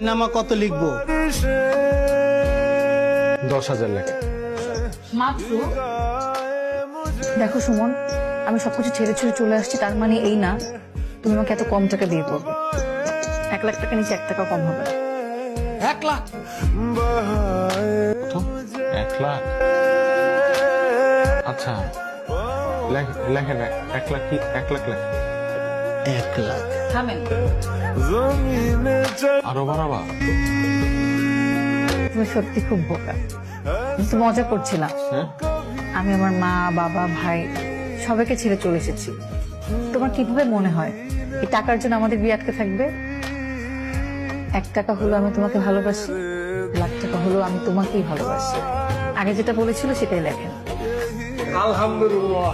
নামা কত লিখবো? 10,000 লেখা। মাত্র? দেখো সুমন, আমি সবকিছু ছেড়ে ছেড়ে চলে আসছি, তার মানে এই না তুমি আমাকে এত কম টাকা দিয়ে পড়বে। 1 লাখ টাকা নিচে 1 টাকা কম হবে না। 1 লাখ? কত? 1 লাখ? আচ্ছা লেখেন 1 লাখ কি? 1 লাখ লেখেন। 1 লাখ? থামেন। আরো বাড়াবা? তুমি সত্যি খুব বোকা। আমি তো মজা করছিলাম। হ্যাঁ? আমি আমার মা, বাবা, ভাই সবাইকে ছেড়ে চলে এসেছি। তোমার কিভাবে মনে হয় এই টাকার জন্য আমাদের বিয়ে আটকে থাকবে? 1 টাকা হলো আমি তোমাকে ভালোবাসি, 1 লাখ টাকা হলো আমি তোমাকেই ভালোবাসি। আগে যেটা বলেছিল সেটাই লেখেন। আলহামদুলিল্লাহ।